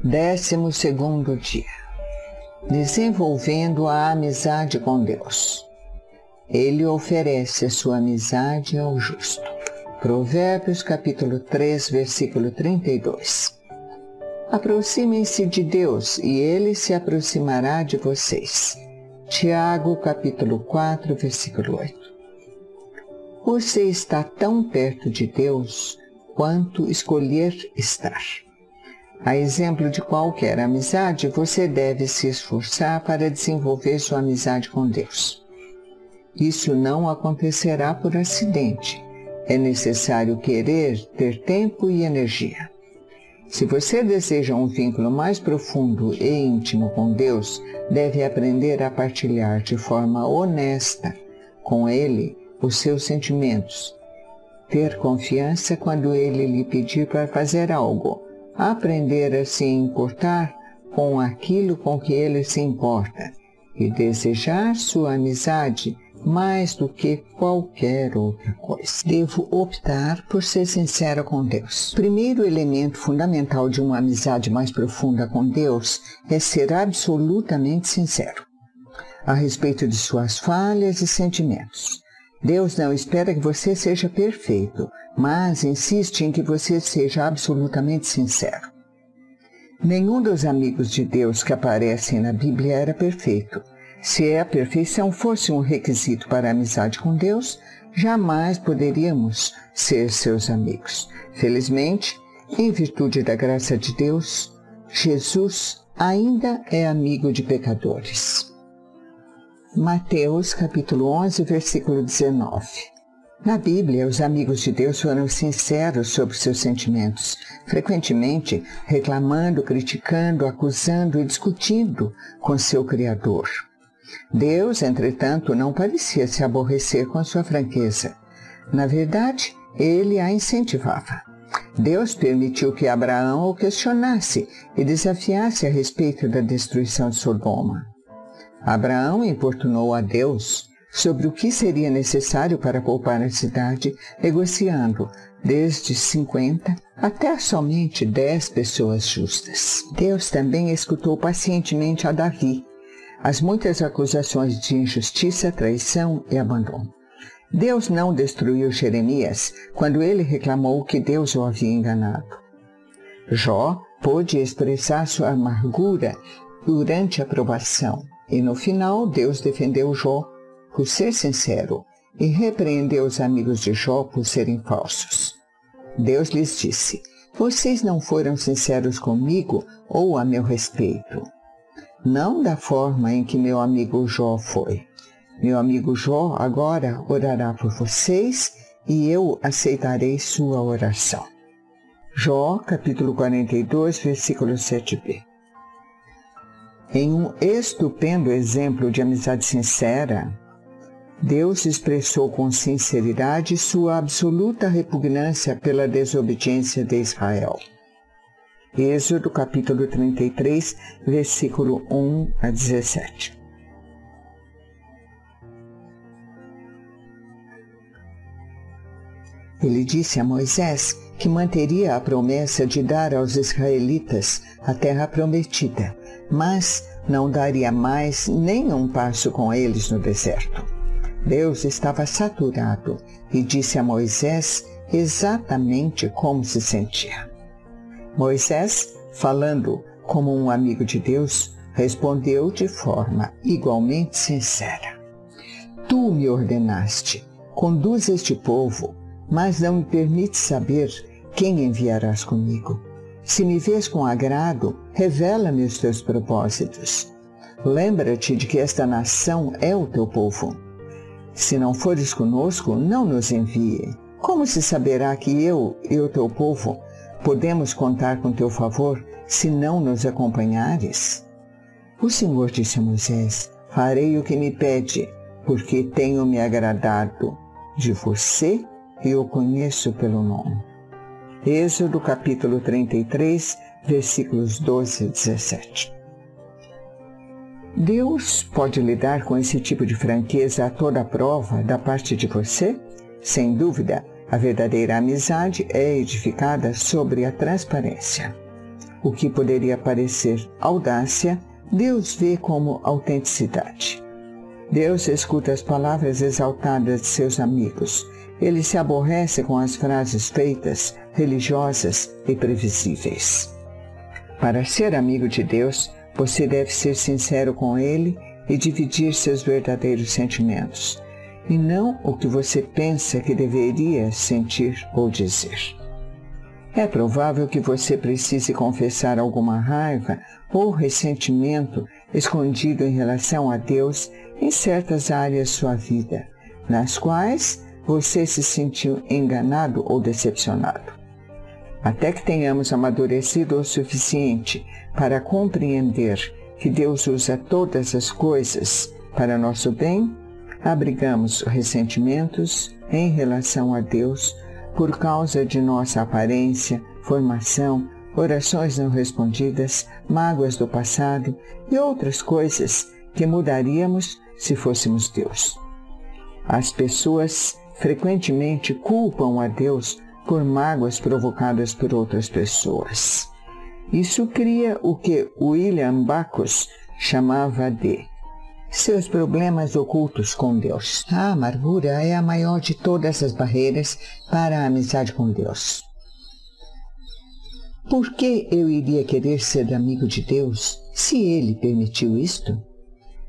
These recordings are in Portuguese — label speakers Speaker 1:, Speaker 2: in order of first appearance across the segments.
Speaker 1: 12º dia. Desenvolvendo a amizade com Deus. Ele oferece a sua amizade ao justo. Provérbios capítulo 3, versículo 32. Aproximem-se de Deus e Ele se aproximará de vocês. Tiago capítulo 4, versículo 8. Você está tão perto de Deus quanto escolher estar. A exemplo de qualquer amizade, você deve se esforçar para desenvolver sua amizade com Deus. Isso não acontecerá por acidente. É necessário querer, ter tempo e energia. Se você deseja um vínculo mais profundo e íntimo com Deus, deve aprender a partilhar de forma honesta com Ele os seus sentimentos. Ter confiança quando Ele lhe pedir para fazer algo. Aprender a se importar com aquilo com que Ele se importa e desejar sua amizade mais do que qualquer outra coisa. Devo optar por ser sincero com Deus. O primeiro elemento fundamental de uma amizade mais profunda com Deus é ser absolutamente sincero a respeito de suas falhas e sentimentos. Deus não espera que você seja perfeito, mas insiste em que você seja absolutamente sincero. Nenhum dos amigos de Deus que aparecem na Bíblia era perfeito. Se a perfeição fosse um requisito para a amizade com Deus, jamais poderíamos ser seus amigos. Felizmente, em virtude da graça de Deus, Jesus ainda é amigo de pecadores. Mateus capítulo 11, versículo 19. Na Bíblia, os amigos de Deus foram sinceros sobre seus sentimentos, frequentemente reclamando, criticando, acusando e discutindo com seu Criador. Deus, entretanto, não parecia se aborrecer com sua franqueza. Na verdade, ele a incentivava. Deus permitiu que Abraão o questionasse e desafiasse a respeito da destruição de Sodoma. Abraão importunou a Deus sobre o que seria necessário para poupar a cidade, negociando desde 50 até somente 10 pessoas justas. Deus também escutou pacientemente a Davi as muitas acusações de injustiça, traição e abandono. Deus não destruiu Jeremias quando ele reclamou que Deus o havia enganado. Jó pôde expressar sua amargura durante a provação. E no final, Deus defendeu Jó por ser sincero e repreendeu os amigos de Jó por serem falsos. Deus lhes disse: vocês não foram sinceros comigo ou a meu respeito. Não da forma em que meu amigo Jó foi. Meu amigo Jó agora orará por vocês e eu aceitarei sua oração. Jó, capítulo 42, versículo 7b. Em um estupendo exemplo de amizade sincera, Deus expressou com sinceridade sua absoluta repugnância pela desobediência de Israel. Êxodo capítulo 33, versículo 1 a 17. Ele disse a Moisés que manteria a promessa de dar aos israelitas a terra prometida, mas não daria mais nenhum passo com eles no deserto. Deus estava saturado e disse a Moisés exatamente como se sentia. Moisés, falando como um amigo de Deus, respondeu de forma igualmente sincera: Tu me ordenaste, conduz este povo, mas não me permite saber quem enviarás comigo. Se me vês com agrado, revela-me os teus propósitos. Lembra-te de que esta nação é o teu povo. Se não fores conosco, não nos envie. Como se saberá que eu e o teu povo podemos contar com teu favor se não nos acompanhares? O Senhor disse a Moisés: farei o que me pede, porque tenho me agradado de você e o conheço pelo nome. Êxodo capítulo 33, versículos 12 a 17. Deus pode lidar com esse tipo de franqueza a toda prova da parte de você? Sem dúvida, a verdadeira amizade é edificada sobre a transparência. O que poderia parecer audácia, Deus vê como autenticidade. Deus escuta as palavras exaltadas de seus amigos. Ele se aborrece com as frases feitas, religiosas e previsíveis. Para ser amigo de Deus, você deve ser sincero com Ele e dividir seus verdadeiros sentimentos, e não o que você pensa que deveria sentir ou dizer. É provável que você precise confessar alguma raiva ou ressentimento escondido em relação a Deus em certas áreas de sua vida, nas quais você se sentiu enganado ou decepcionado. Até que tenhamos amadurecido o suficiente para compreender que Deus usa todas as coisas para nosso bem, abrigamos ressentimentos em relação a Deus por causa de nossa aparência, formação, orações não respondidas, mágoas do passado e outras coisas que mudaríamos se fôssemos Deus. As pessoas frequentemente culpam a Deus por mágoas provocadas por outras pessoas. Isso cria o que William Backus chamava de seus problemas ocultos com Deus. A amargura é a maior de todas as barreiras para a amizade com Deus. Por que eu iria querer ser amigo de Deus se Ele permitiu isto?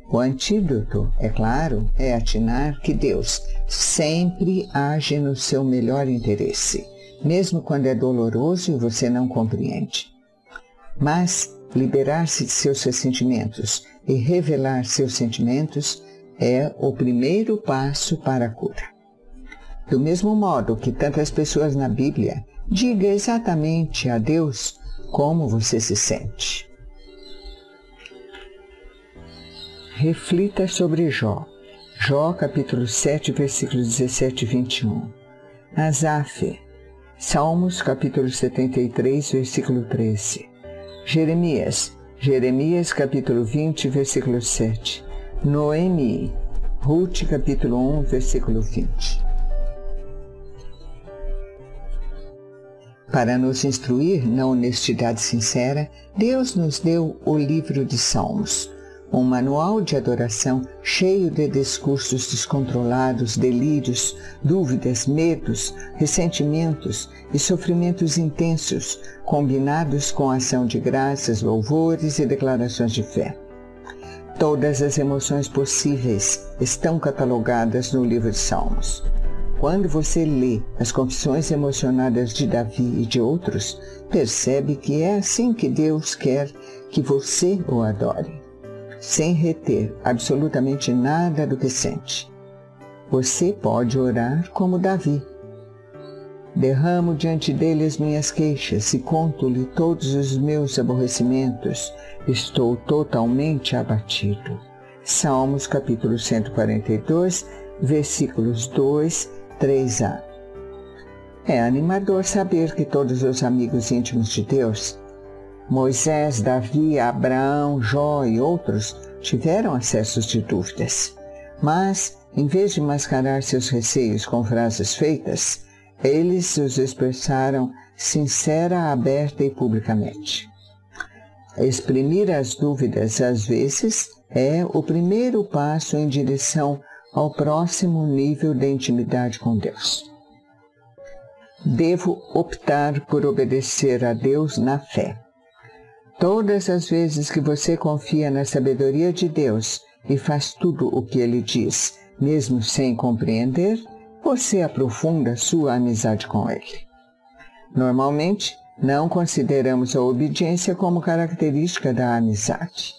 Speaker 1: O antídoto, é claro, é atinar que Deus sempre age no seu melhor interesse, mesmo quando é doloroso e você não compreende. Mas liberar-se de seus ressentimentos e revelar seus sentimentos é o primeiro passo para a cura. Do mesmo modo que tantas pessoas na Bíblia, diga exatamente a Deus como você se sente. Reflita sobre Jó. Jó, capítulo 7, versículos 17 e 21. Asaf. Salmos, capítulo 73, versículo 13. Jeremias, capítulo 20, versículo 7. Noemi. Ruth, capítulo 1, versículo 20. Para nos instruir na honestidade sincera, Deus nos deu o livro de Salmos, um manual de adoração cheio de discursos descontrolados, delírios, dúvidas, medos, ressentimentos e sofrimentos intensos, combinados com ação de graças, louvores e declarações de fé. Todas as emoções possíveis estão catalogadas no livro de Salmos. Quando você lê as confissões emocionadas de Davi e de outros, percebe que é assim que Deus quer que você o adore, sem reter absolutamente nada do que sente. Você pode orar como Davi. Derramo diante dele as minhas queixas e conto-lhe todos os meus aborrecimentos. Estou totalmente abatido. Salmos capítulo 142, versículos 2, 3a. É animador saber que todos os amigos íntimos de Deus, Moisés, Davi, Abraão, Jó e outros, tiveram acessos de dúvidas. Mas, em vez de mascarar seus receios com frases feitas, eles os expressaram sincera, aberta e publicamente. Exprimir as dúvidas, às vezes, é o primeiro passo em direção ao próximo nível de intimidade com Deus. Devo optar por obedecer a Deus na fé. Todas as vezes que você confia na sabedoria de Deus e faz tudo o que Ele diz, mesmo sem compreender, você aprofunda sua amizade com Ele. Normalmente, não consideramos a obediência como característica da amizade.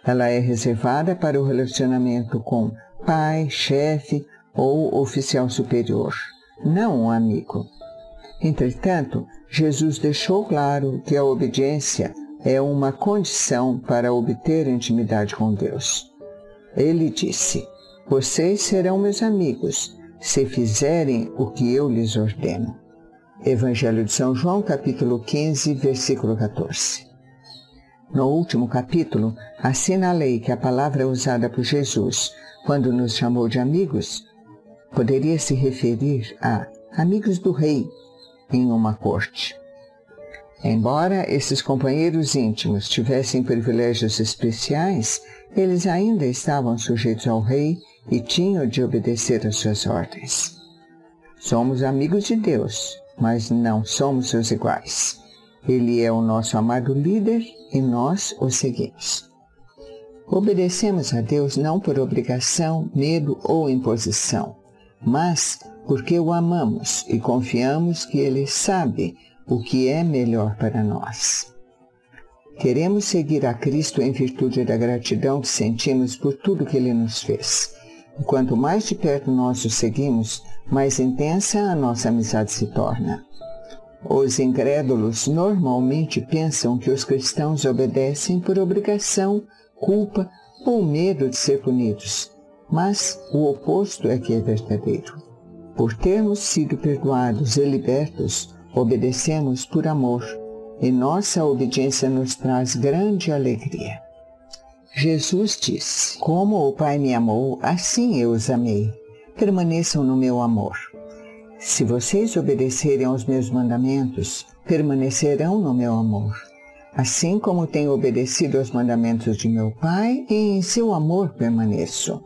Speaker 1: Ela é reservada para o relacionamento com pai, chefe ou oficial superior, não um amigo. Entretanto, Jesus deixou claro que a obediência é uma condição para obter intimidade com Deus. Ele disse: "Vocês serão meus amigos, se fizerem o que eu lhes ordeno." Evangelho de São João, capítulo 15, versículo 14. No último capítulo, assinalei que a palavra usada por Jesus, quando nos chamou de amigos, poderia se referir a amigos do rei em uma corte. Embora esses companheiros íntimos tivessem privilégios especiais, eles ainda estavam sujeitos ao rei e tinham de obedecer às suas ordens. Somos amigos de Deus, mas não somos seus iguais. Ele é o nosso amado líder e nós o seguimos. Obedecemos a Deus não por obrigação, medo ou imposição, mas porque o amamos e confiamos que Ele sabe o que é melhor para nós. Queremos seguir a Cristo em virtude da gratidão que sentimos por tudo que Ele nos fez. E quanto mais de perto nós o seguimos, mais intensa a nossa amizade se torna. Os incrédulos normalmente pensam que os cristãos obedecem por obrigação, culpa ou medo de ser punidos, mas o oposto é que é verdadeiro. Por termos sido perdoados e libertos, obedecemos por amor, e nossa obediência nos traz grande alegria. Jesus disse: "Como o Pai me amou, assim eu os amei. Permaneçam no meu amor. Se vocês obedecerem aos meus mandamentos, permanecerão no meu amor. Assim como tenho obedecido aos mandamentos de meu Pai, e em seu amor permaneço.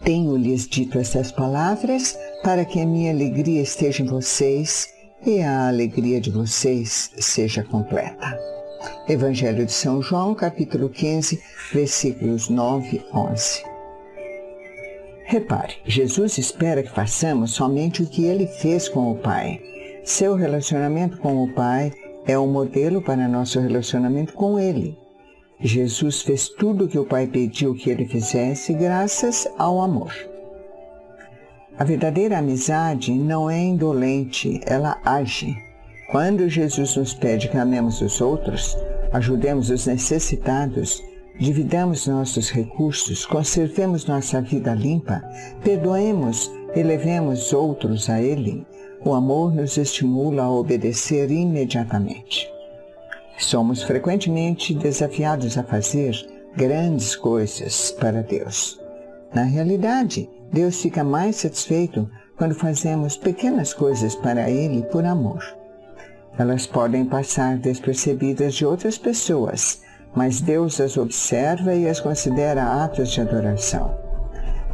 Speaker 1: Tenho-lhes dito essas palavras para que a minha alegria esteja em vocês e a alegria de vocês seja completa." Evangelho de São João, capítulo 15, versículos 9 e 11. Repare, Jesus espera que façamos somente o que Ele fez com o Pai. Seu relacionamento com o Pai é um modelo para nosso relacionamento com Ele. Jesus fez tudo o que o Pai pediu que Ele fizesse graças ao amor. A verdadeira amizade não é indolente, ela age. Quando Jesus nos pede que amemos os outros, ajudemos os necessitados, dividamos nossos recursos, conservemos nossa vida limpa, perdoemos e levemos outros a Ele, o amor nos estimula a obedecer imediatamente. Somos frequentemente desafiados a fazer grandes coisas para Deus. Na realidade, Deus fica mais satisfeito quando fazemos pequenas coisas para Ele por amor. Elas podem passar despercebidas de outras pessoas, mas Deus as observa e as considera atos de adoração.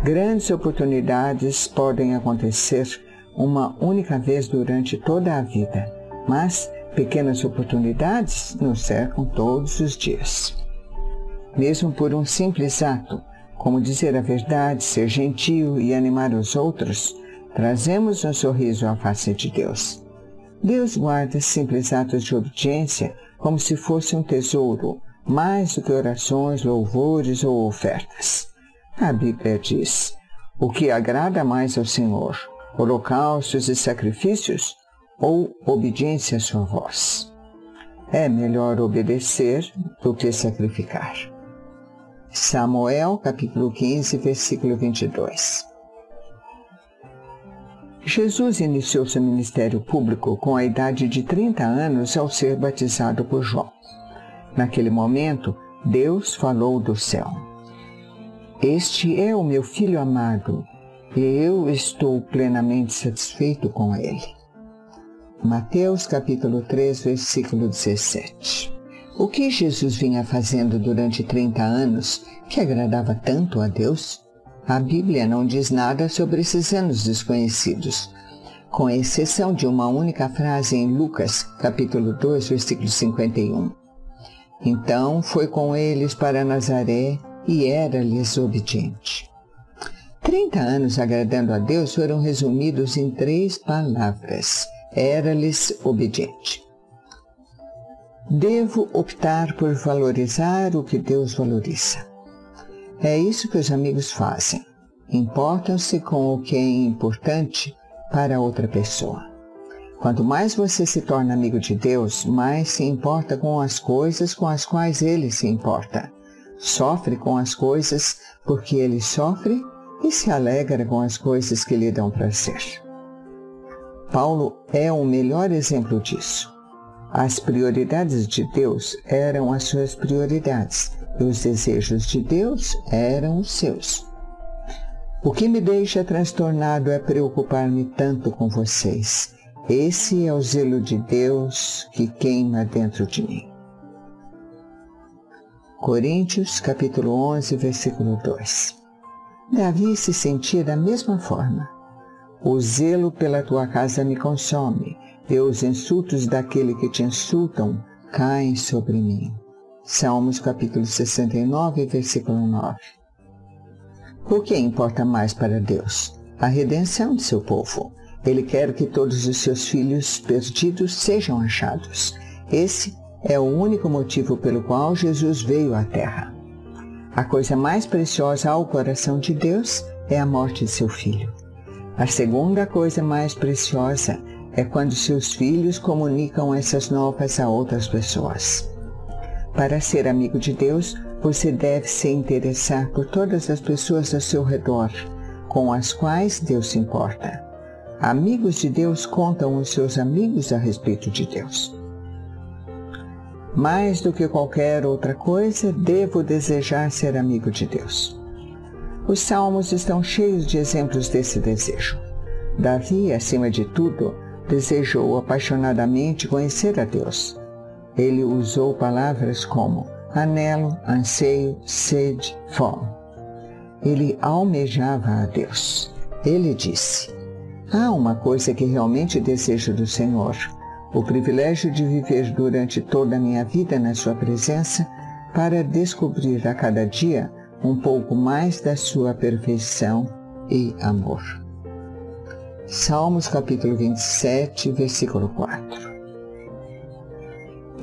Speaker 1: Grandes oportunidades podem acontecer uma única vez durante toda a vida, mas pequenas oportunidades nos cercam todos os dias. Mesmo por um simples ato, como dizer a verdade, ser gentil e animar os outros, trazemos um sorriso à face de Deus. Deus guarda simples atos de obediência como se fosse um tesouro, mais do que orações, louvores ou ofertas. A Bíblia diz: "O que agrada mais ao Senhor, holocaustos e sacrifícios, ou obediência à sua voz?" É melhor obedecer do que sacrificar. Samuel, capítulo 15, versículo 22. Jesus iniciou seu ministério público com a idade de 30 anos ao ser batizado por João. Naquele momento, Deus falou do céu: "Este é o meu Filho amado, e eu estou plenamente satisfeito com ele." Mateus capítulo 3, versículo 17. O que Jesus vinha fazendo durante 30 anos que agradava tanto a Deus? A Bíblia não diz nada sobre esses anos desconhecidos, com exceção de uma única frase em Lucas capítulo 2, versículo 51. Então foi com eles para Nazaré e era-lhes obediente. 30 anos agradando a Deus foram resumidos em 3 palavras: era-lhes obediente. Devo optar por valorizar o que Deus valoriza. É isso que os amigos fazem. Importam-se com o que é importante para outra pessoa. Quanto mais você se torna amigo de Deus, mais se importa com as coisas com as quais Ele se importa. Sofre com as coisas porque Ele sofre e se alegra com as coisas que lhe dão prazer. Paulo é o melhor exemplo disso. As prioridades de Deus eram as suas prioridades, e os desejos de Deus eram os seus. O que me deixa transtornado é preocupar-me tanto com vocês. Esse é o zelo de Deus que queima dentro de mim. Coríntios, capítulo 11, versículo 2. Davi se sentia da mesma forma. O zelo pela tua casa me consome, e os insultos daquele que te insultam caem sobre mim. Salmos, capítulo 69, versículo 9. O que importa mais para Deus? A redenção de seu povo. Ele quer que todos os seus filhos perdidos sejam achados. Esse é o único motivo pelo qual Jesus veio à Terra. A coisa mais preciosa ao coração de Deus é a morte de seu filho. A segunda coisa mais preciosa é quando seus filhos comunicam essas novas a outras pessoas. Para ser amigo de Deus, você deve se interessar por todas as pessoas ao seu redor, com as quais Deus se importa. Amigos de Deus contam os seus amigos a respeito de Deus. Mais do que qualquer outra coisa, devo desejar ser amigo de Deus. Os salmos estão cheios de exemplos desse desejo. Davi, acima de tudo, desejou apaixonadamente conhecer a Deus. Ele usou palavras como anelo, anseio, sede, fome. Ele almejava a Deus. Ele disse: há uma coisa que realmente desejo do Senhor, o privilégio de viver durante toda a minha vida na sua presença para descobrir a cada dia um pouco mais da sua perfeição e amor. Salmos capítulo 27, versículo 4.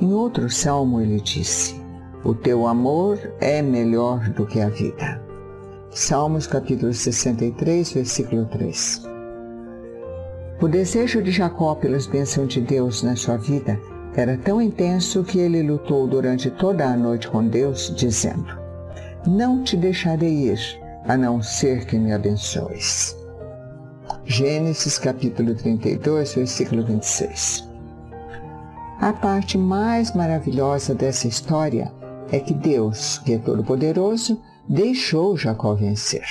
Speaker 1: Em outro salmo ele disse: o teu amor é melhor do que a vida. Salmos capítulo 63, versículo 3. O desejo de Jacó pelas bênçãos de Deus na sua vida era tão intenso que ele lutou durante toda a noite com Deus, dizendo: não te deixarei ir, a não ser que me abençoes. Gênesis capítulo 32, versículo 26. A parte mais maravilhosa dessa história é que Deus, que é todo-poderoso, deixou Jacó vencer.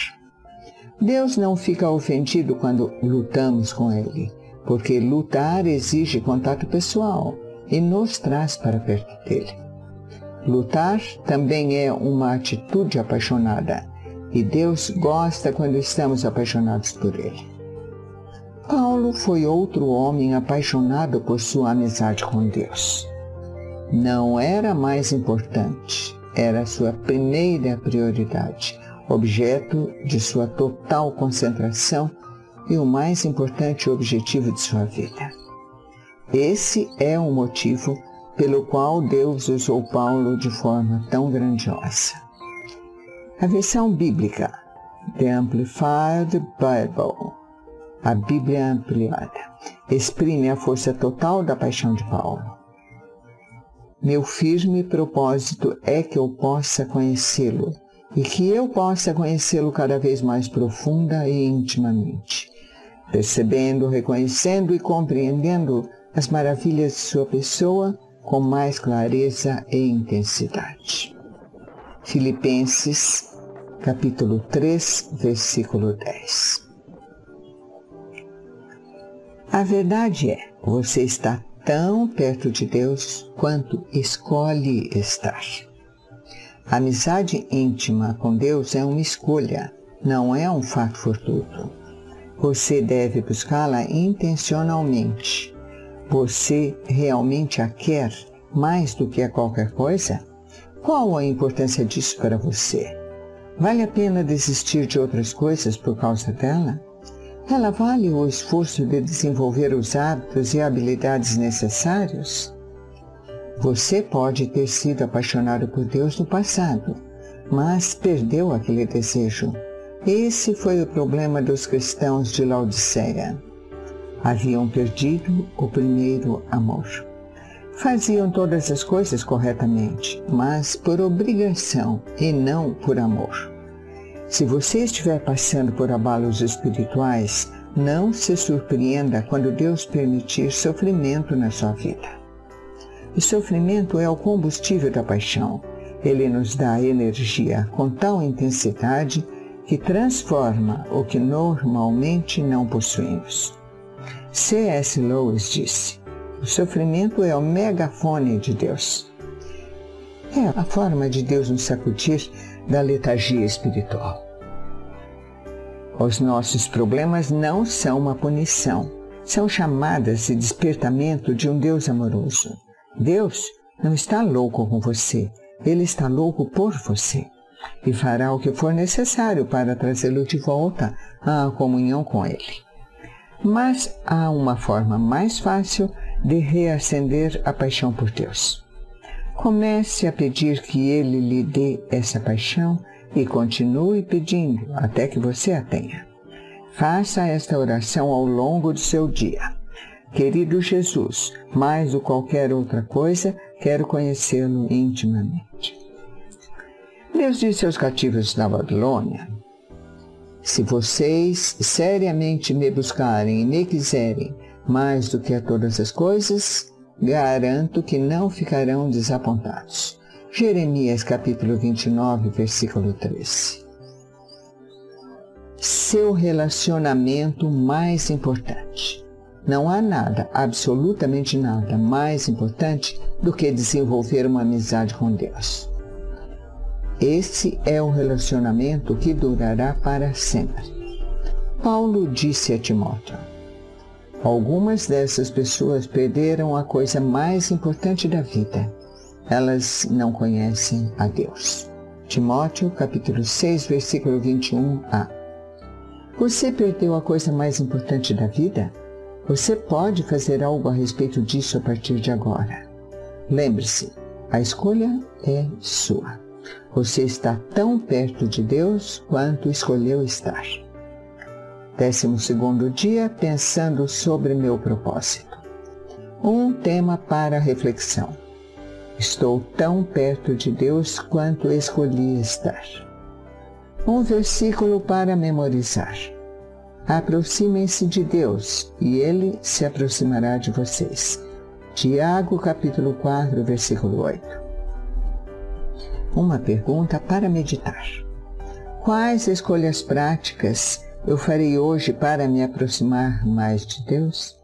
Speaker 1: Deus não fica ofendido quando lutamos com Ele, porque lutar exige contato pessoal e nos traz para perto dele. Lutar também é uma atitude apaixonada, e Deus gosta quando estamos apaixonados por Ele. Paulo foi outro homem apaixonado por sua amizade com Deus. Não era mais importante, era sua primeira prioridade, objeto de sua total concentração e o mais importante objetivo de sua vida. Esse é o motivo pelo qual Deus usou Paulo de forma tão grandiosa. A versão bíblica, The Amplified Bible, a Bíblia ampliada, exprime a força total da paixão de Paulo. Meu firme propósito é que eu possa conhecê-lo e que eu possa conhecê-lo cada vez mais profunda e intimamente, percebendo, reconhecendo e compreendendo as maravilhas de sua pessoa com mais clareza e intensidade. Filipenses, capítulo 3, versículo 10. A verdade é, você está tão perto de Deus quanto escolhe estar. A amizade íntima com Deus é uma escolha, não é um fato fortuito. Você deve buscá-la intencionalmente. Você realmente a quer mais do que a qualquer coisa? Qual a importância disso para você? Vale a pena desistir de outras coisas por causa dela? Ela vale o esforço de desenvolver os hábitos e habilidades necessários? Você pode ter sido apaixonado por Deus no passado, mas perdeu aquele desejo. Esse foi o problema dos cristãos de Laodiceia. Haviam perdido o primeiro amor. Faziam todas as coisas corretamente, mas por obrigação e não por amor. Se você estiver passando por abalos espirituais, não se surpreenda quando Deus permitir sofrimento na sua vida. O sofrimento é o combustível da paixão. Ele nos dá energia com tal intensidade que transforma o que normalmente não possuímos. C.S. Lewis disse: o sofrimento é o megafone de Deus. É a forma de Deus nos sacudir da letargia espiritual. Os nossos problemas não são uma punição, são chamadas de despertamento de um Deus amoroso. Deus não está louco com você, Ele está louco por você e fará o que for necessário para trazê-lo de volta à comunhão com Ele. Mas há uma forma mais fácil de reacender a paixão por Deus. Comece a pedir que Ele lhe dê essa paixão e continue pedindo até que você a tenha. Faça esta oração ao longo do seu dia. Querido Jesus, mais do que qualquer outra coisa, quero conhecê-lo intimamente. Deus disse aos cativos da Babilônia: se vocês seriamente me buscarem e me quiserem mais do que a todas as coisas, garanto que não ficarão desapontados. Jeremias capítulo 29, versículo 13. Seu relacionamento mais importante. Não há nada, absolutamente nada, mais importante do que desenvolver uma amizade com Deus. Esse é o relacionamento que durará para sempre. Paulo disse a Timóteo: algumas dessas pessoas perderam a coisa mais importante da vida. Elas não conhecem a Deus. Timóteo, capítulo 6, versículo 21a. Você perdeu a coisa mais importante da vida? Você pode fazer algo a respeito disso a partir de agora. Lembre-se, a escolha é sua. Você está tão perto de Deus quanto escolheu estar. 12º dia, pensando sobre meu propósito. Um tema para reflexão. Estou tão perto de Deus quanto escolhi estar. Um versículo para memorizar. Aproximem-se de Deus e Ele se aproximará de vocês. Tiago, capítulo 4, versículo 8. Uma pergunta para meditar. Quais escolhas práticas eu farei hoje para me aproximar mais de Deus?